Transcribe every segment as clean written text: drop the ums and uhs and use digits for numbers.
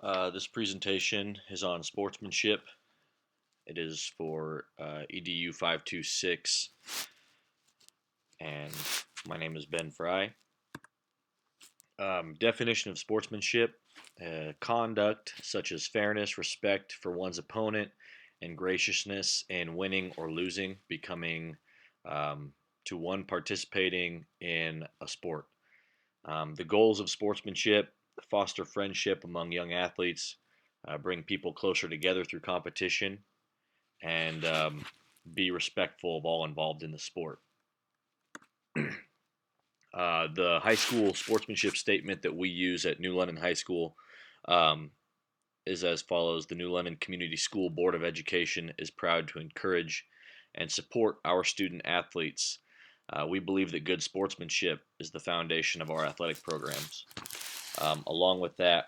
This presentation is on sportsmanship. It is for EDU 526, and my name is Ben Fry. Definition of sportsmanship: conduct such as fairness, respect for one's opponent, and graciousness in winning or losing, becoming um, to one participating in a sport. The goals of sportsmanship: foster friendship among young athletes, bring people closer together through competition, and be respectful of all involved in the sport. The high school sportsmanship statement that we use at New London High School um, is as follows: The New London Community School Board of Education is proud to encourage and support our student athletes. We believe that good sportsmanship is the foundation of our athletic programs. Along with that,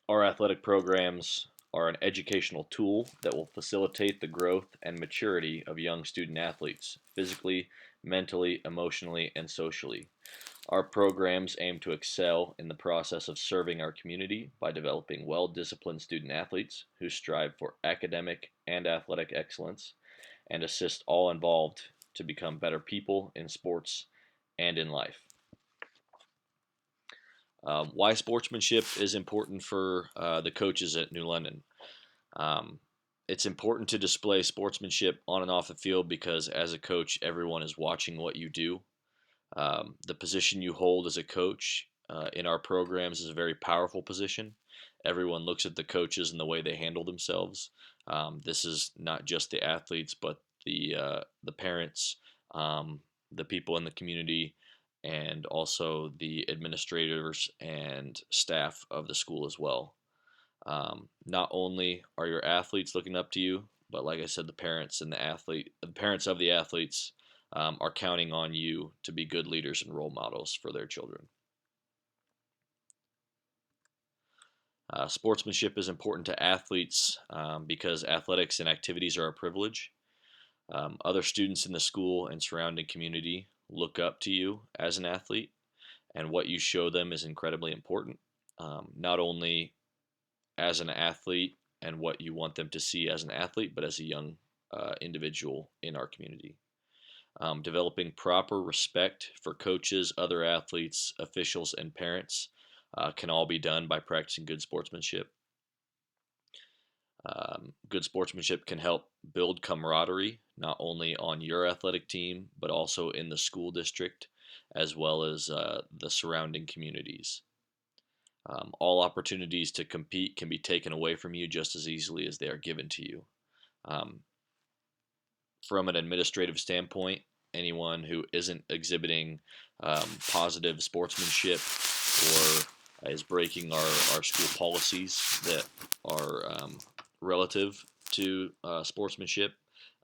our athletic programs are an educational tool that will facilitate the growth and maturity of young student athletes, physically, mentally, emotionally, and socially. Our programs aim to excel in the process of serving our community by developing well disciplined student athletes who strive for academic and athletic excellence and assist all involved to become better people in sports and in life. Why sportsmanship is important for the coaches at New London. Um, it's important to display sportsmanship on and off the field because as a coach, everyone is watching what you do. The position you hold as a coach in our programs is a very powerful position. Everyone looks at the coaches and the way they handle themselves. This is not just the athletes, but the parents, the people in the community, and also the administrators and staff of the school as well. Not only are your athletes looking up to you, but like I said, the parents of the athletes are counting on you to be good leaders and role models for their children. Sportsmanship is important to athletes because athletics and activities are a privilege. Other students in the school and surrounding community look up to you as an athlete, and what you show them is incredibly important. Not only as an athlete and what you want them to see as an athlete, but as a young individual in our community. Developing proper respect for coaches, other athletes, officials, and parents can all be done by practicing good sportsmanship. Good sportsmanship can help build camaraderie, not only on your athletic team, but also in the school district, as well as the surrounding communities. All opportunities to compete can be taken away from you just as easily as they are given to you. Um, from an administrative standpoint, anyone who isn't exhibiting positive sportsmanship or is breaking our school policies that are relative to sportsmanship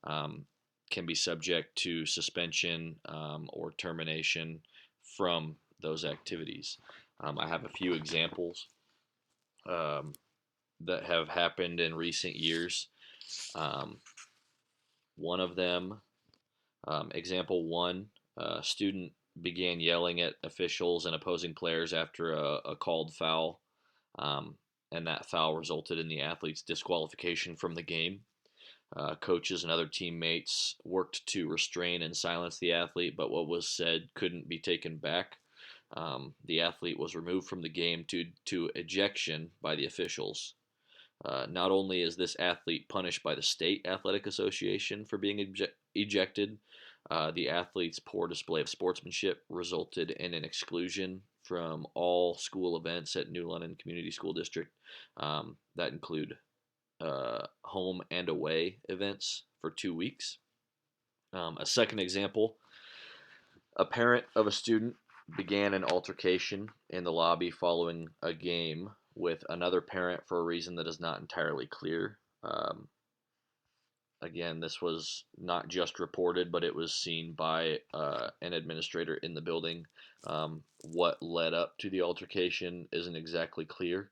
um, can be subject to suspension or termination from those activities. I have a few examples um, that have happened in recent years. Um, one of them, example one, a student began yelling at officials and opposing players after a called foul, um, and that foul resulted in the athlete's disqualification from the game. Coaches and other teammates worked to restrain and silence the athlete, but what was said couldn't be taken back. The athlete was removed from the game to ejection by the officials. Not only is this athlete punished by the State Athletic Association for being ejected, the athlete's poor display of sportsmanship resulted in an exclusion from all school events at New London Community School District that include home and away events for 2 weeks. A second example: a parent of a student began an altercation in the lobby following a game with another parent for a reason that is not entirely clear. Again, this was not just reported, but it was seen by an administrator in the building. What led up to the altercation isn't exactly clear,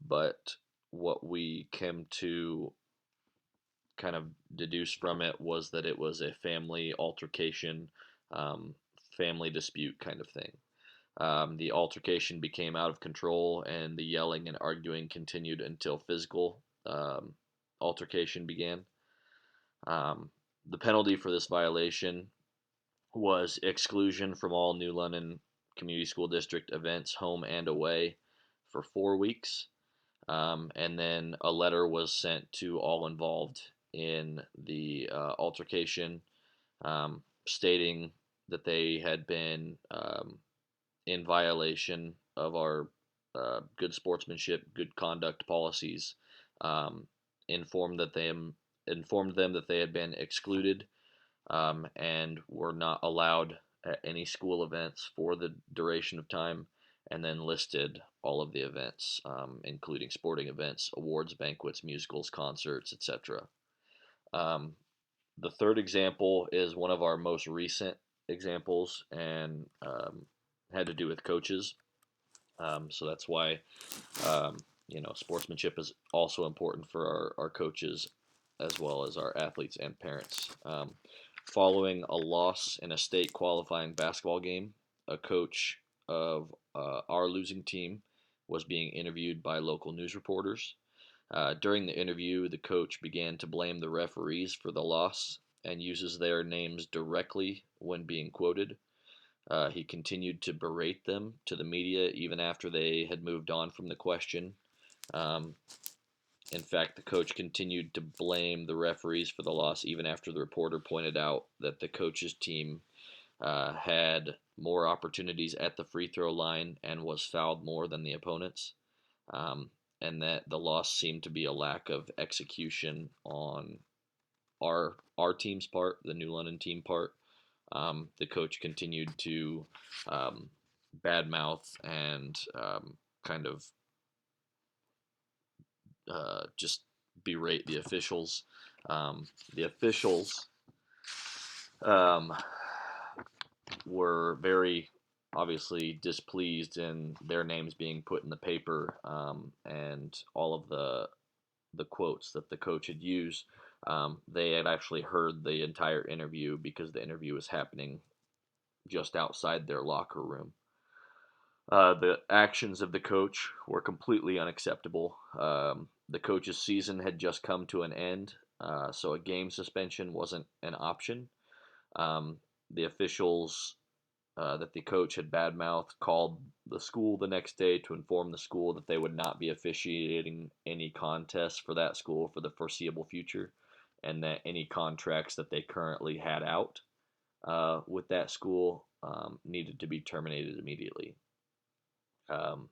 but what we came to kind of deduce from it was that it was a family altercation, um, family dispute kind of thing. The altercation became out of control, and the yelling and arguing continued until physical altercation began. Um, the penalty for this violation was exclusion from all New London Community School District events, home and away, for 4 weeks. And then a letter was sent to all involved in the altercation, stating that they had been in violation of our good sportsmanship, good conduct policies. Um, informed that they informed them that they had been excluded and were not allowed at any school events for the duration of time, and then listed all of the events, including sporting events, awards, banquets, musicals, concerts, etc. Um, the third example is one of our most recent examples and had to do with coaches. So that's why um, sportsmanship is also important for our coaches as well as our athletes and parents. Following a loss in a state qualifying basketball game, a coach of our losing team was being interviewed by local news reporters. During the interview, the coach began to blame the referees for the loss and uses their names directly when being quoted. He continued to berate them to the media even after they had moved on from the question. Um, in fact, the coach continued to blame the referees for the loss even after the reporter pointed out that the coach's team had more opportunities at the free throw line and was fouled more than the opponents, um, and that the loss seemed to be a lack of execution on our team's part, the New London team part. The coach continued to um, badmouth and kind of just berate the officials. The officials um, were very obviously displeased in their names being put in the paper, and all of the quotes that the coach had used. They had actually heard the entire interview because the interview was happening just outside their locker room. The actions of the coach were completely unacceptable. The coach's season had just come to an end, so a game suspension wasn't an option. Um, the officials that the coach had badmouthed called the school the next day to inform the school that they would not be officiating any contests for that school for the foreseeable future, and that any contracts that they currently had out with that school needed to be terminated immediately. Um,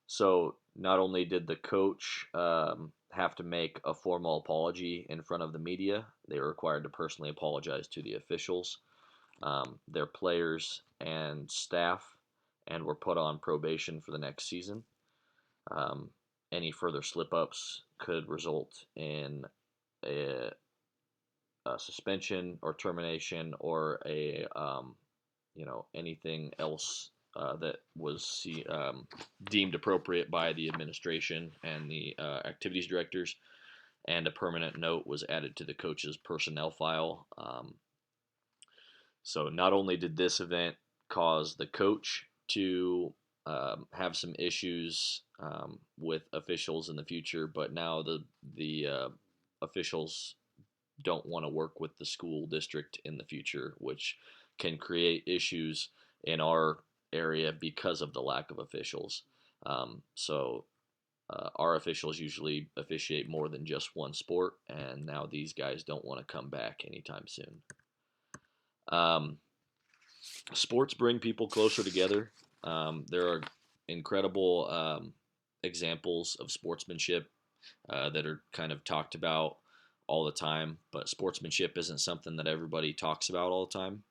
so not only did the coach have to make a formal apology in front of the media, they were required to personally apologize to the officials, their players, and staff, and were put on probation for the next season. Um, any further slip ups could result in a, a suspension or termination or anything else that was deemed appropriate by the administration and the activities directors, and a permanent note was added to the coach's personnel file. So not only did this event cause the coach to have some issues with officials in the future, but now the officials don't want to work with the school district in the future, which can create issues in our area because of the lack of officials. Our officials usually officiate more than just one sport, and now these guys don't want to come back anytime soon. Um, Sports bring people closer together. There are incredible examples of sportsmanship that are kind of talked about all the time, but sportsmanship isn't something that everybody talks about all the time.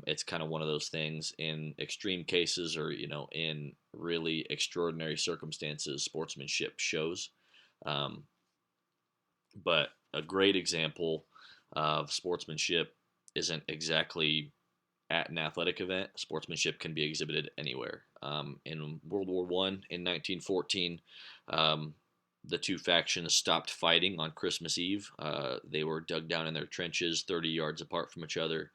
It's kind of one of those things in extreme cases or, in really extraordinary circumstances, sportsmanship shows. Um, but a great example of sportsmanship isn't exactly at an athletic event. Sportsmanship can be exhibited anywhere. In World War I, in 1914, um, The two factions stopped fighting on Christmas Eve. They were dug down in their trenches, 30 yards apart from each other.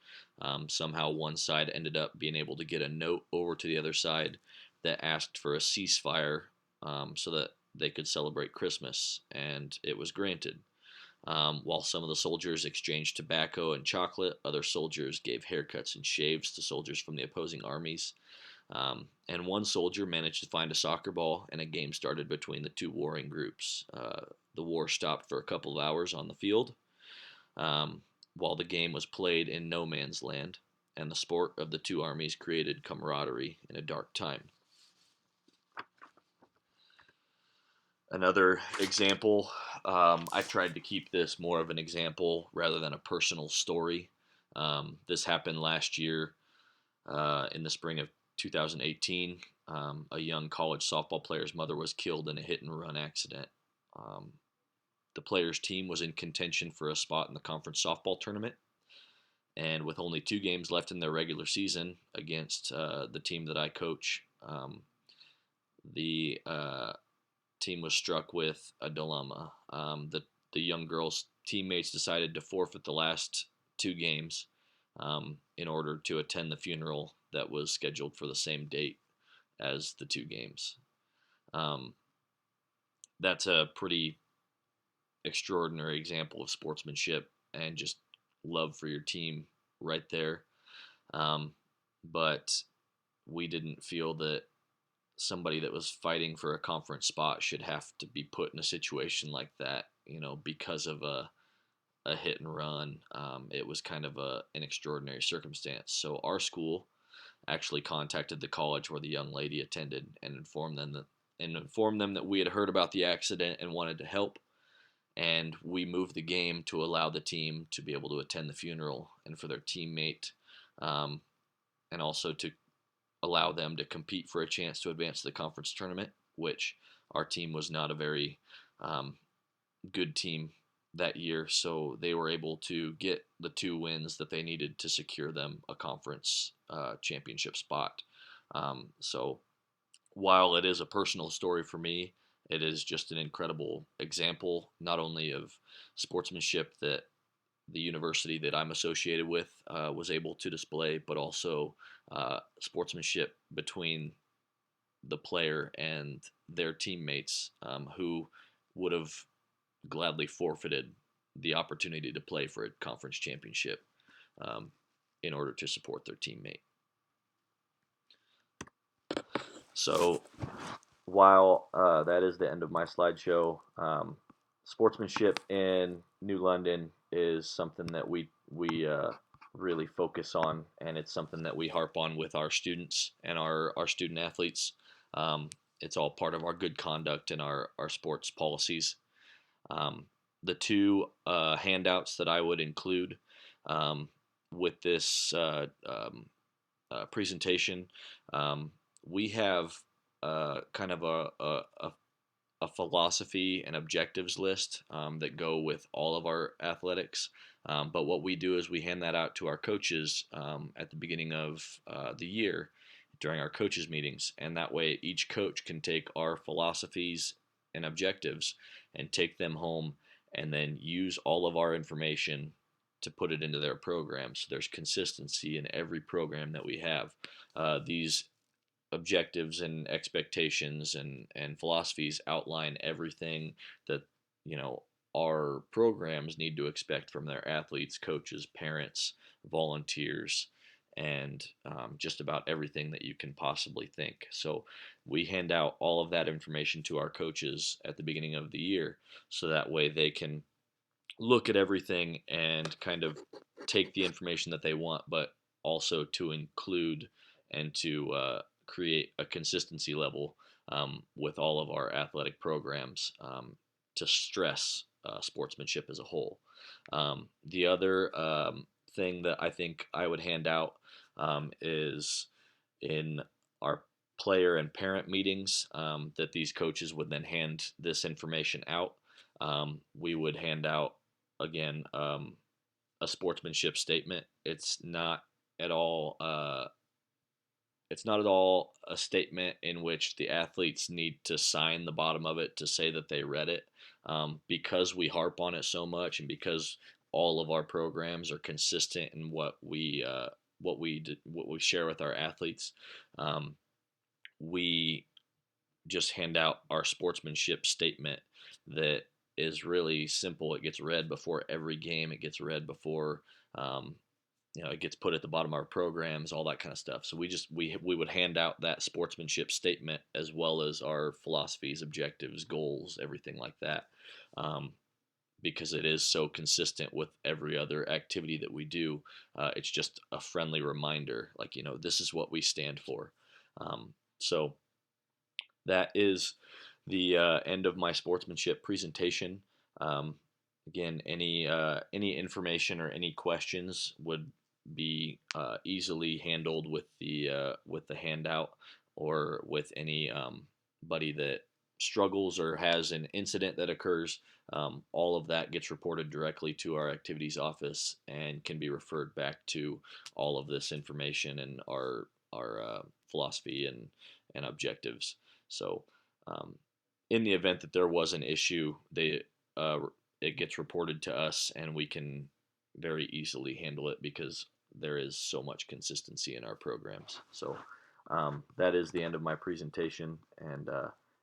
Somehow, one side ended up being able to get a note over to the other side that asked for a ceasefire so that they could celebrate Christmas, and it was granted. While some of the soldiers exchanged tobacco and chocolate, other soldiers gave haircuts and shaves to soldiers from the opposing armies. And one soldier managed to find a soccer ball, and a game started between the two warring groups. The war stopped for a couple of hours on the field, um, while the game was played in no man's land, and the sport of the two armies created camaraderie in a dark time. Another example, I tried to keep this more of an example rather than a personal story. This happened last year in the spring of 2018. A young college softball player's mother was killed in a hit and run accident. Um, the player's team was in contention for a spot in the conference softball tournament, and with only 2 games left in their regular season against the team that I coach, the team was struck with a dilemma. The young girl's teammates decided to forfeit the last 2 games in order to attend the funeral that was scheduled for the same date as the 2 games. Um, that's a pretty extraordinary example of sportsmanship and just love for your team right there. Um, but we didn't feel that somebody that was fighting for a conference spot should have to be put in a situation like that, because of a hit and run. It was kind of an extraordinary circumstance. So our school actually contacted the college where the young lady attended and informed them that we had heard about the accident and wanted to help. And we moved the game to allow the team to be able to attend the funeral and for their teammate, um, and also to allow them to compete for a chance to advance to the conference tournament, which our team was not a very um, good team that year. So they were able to get the 2 wins that they needed to secure them a conference championship spot. So while it is a personal story for me, it is just an incredible example, not only of sportsmanship that the university that I'm associated with was able to display, but also sportsmanship between the player and their teammates who would have gladly forfeited the opportunity to play for a conference championship um, in order to support their teammate. So while that is the end of my slideshow, sportsmanship in New London is something that we really focus on, and it's something that we harp on with our students and our student athletes. Um, it's all part of our good conduct and our sports policies. Um, the two handouts that I would include um, with this presentation, um, we have kind of a philosophy and objectives list that go with all of our athletics. But what we do is we hand that out to our coaches at the beginning of the year during our coaches meetings, and that way each coach can take our philosophies and objectives and take them home and then use all of our information to put it into their program. So there's consistency in every program that we have. These objectives and expectations and philosophies outline everything that our programs need to expect from their athletes, coaches, parents, volunteers, and just about everything that you can possibly think. So we hand out all of that information to our coaches at the beginning of the year so that way they can look at everything and kind of take the information that they want, but also to include and to create a consistency level with all of our athletic programs to stress sportsmanship as a whole. The other thing that I think I would hand out is in our player and parent meetings that these coaches would then hand this information out. We would hand out again a sportsmanship statement. It's not at all it's not at all a statement in which the athletes need to sign the bottom of it to say that they read it. Because we harp on it so much, and because all of our programs are consistent in what we share with our athletes, um, we just hand out our sportsmanship statement that is really simple. It gets read before every game. It gets read before um, it gets put at the bottom of our programs, all that kind of stuff. So we would hand out that sportsmanship statement as well as our philosophies, objectives, goals, everything like that, um, because it is so consistent with every other activity that we do. It's just a friendly reminder, like this is what we stand for. So that is the end of my sportsmanship presentation. Um, Again, any information or any questions would be easily handled with the handout, or with any buddy that struggles or has an incident that occurs. All of that gets reported directly to our activities office and can be referred back to all of this information and our philosophy and objectives. So, um, in the event that there was an issue, uh, it gets reported to us, and we can very easily handle it because there is so much consistency in our programs. So, that is the end of my presentation. And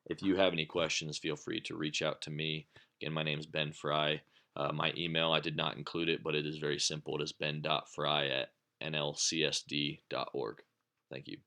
if you have any questions, feel free to reach out to me. Again, my name is Ben Fry. My email, I did not include it, but it is very simple. It is ben.fry@nlcsd.org. Thank you.